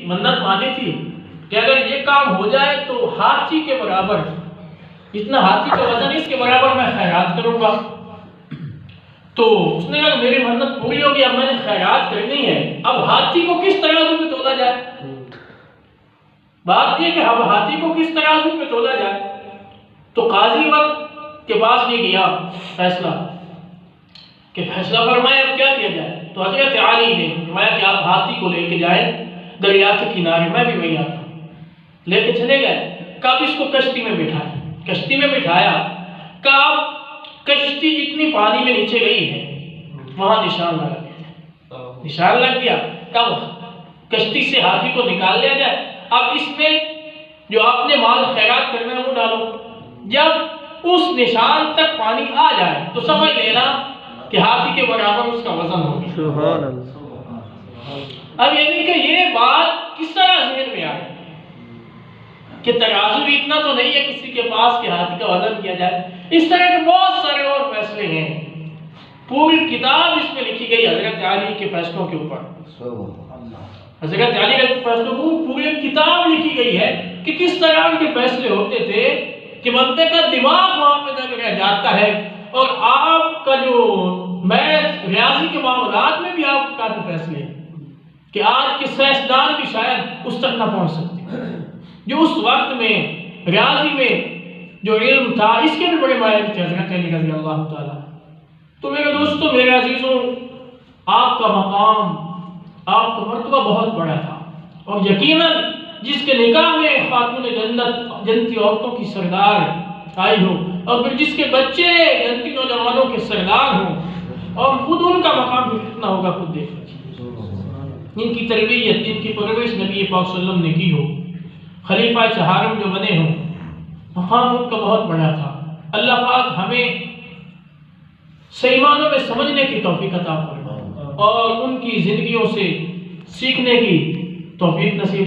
منت مانی تھی کہ اگر یہ کام ہو جائے تو ہاتھی کے برابر، اتنا ہاتھی کا وزن اس کے برابر میں خیرات کروں گا۔ تو اس نے کہا میری منت پوری ہوگی، اب میں نے خیرات کرنی ہے، اب ہاتھی کو کس ترازو میں تولا جائے؟ بات یہ کہ اب ہاتھی کو کس ترازو میں تولا جائے؟ تو قاضی وقت کے پاس بھی گیا فیصلہ کہ فیصلہ فرمائے اب کیا کیا جائے؟ تو حضرت علی نے فرمایا کہ آپ ہاتھی کو لے کے جائیں دریا کے کنارے، میں بھی وہی آتا ہوں۔ لے کے چلے گئے، کب اس کو کشتی میں بٹھایا، کشتی میں بٹھایا، کب کشتی جتنی پانی میں نیچے گئی ہے وہاں نشان لگا دیا، نشان لگ گیا، کب کشتی سے ہاتھی کو نکال لیا جائے، اب اس میں جو آپ نے مال خیرات کرنا ہے وہ ڈالو۔ جب اس نشان تک پانی آ جائے تو سمجھ لینا کہ ہاتھی کے برابر اس کا وزن ہوگی۔ سبحان اللہ۔ اب یعنی کہ یہ بات کس طرح ذہن میں آئی کہ ترازو بھی اتنا تو نہیں ہے کسی کے پاس کہ ہاتھی کا وزن کیا جائے۔ اس طرح کے بہت سارے اور فیصلے ہیں، پوری کتاب اس میں لکھی گئی حضرت علی کے فیصلوں کے اوپر۔ حضرت علی کے فیصلوں کو پوری کتاب لکھی گئی ہے کہ کس طرح کے فیصلے ہوتے تھے کہ بندے کا دماغ وہاں پہ دب رہ جاتا ہے، اور آپ کا جو میتھ ریاضی کے معاملات میں بھی آپ کے کافی فیصلے ہیں کہ آج کے سائنسدان بھی شاید اس تک نہ پہنچ سکتے، جو اس وقت میں ریاضی میں جو علم تھا اس کے بھی بڑے ماہر تھے حضرت علی رضی اللہ تعالیٰ۔ تو میرے دوستوں، میرے عزیزوں، آپ کا مقام، آپ کا مرتبہ بہت بڑا تھا، اور یقیناً جس کے نکاح میں خاتون جنت جنتی عورتوں کی سردار آئی ہو، اور پھر جس کے بچے جنتی نوجوانوں کے سردار ہوں، اور خود ان کا مقام بھی کتنا ہوگا خود دیکھ لیجیے۔ ان کی تربیت، ان کی پرورش نبی پاک صلی اللہ علیہ وسلم نے کی ہو، خلیفہ چہارم جو بنے ہوں، مقام ان کا بہت بڑا تھا۔ اللہ پاک ہمیں صحیح معنوں میں سمجھنے کی توفیق عطا فرمائے اور ان کی زندگیوں سے سیکھنے کی توفیق نصیب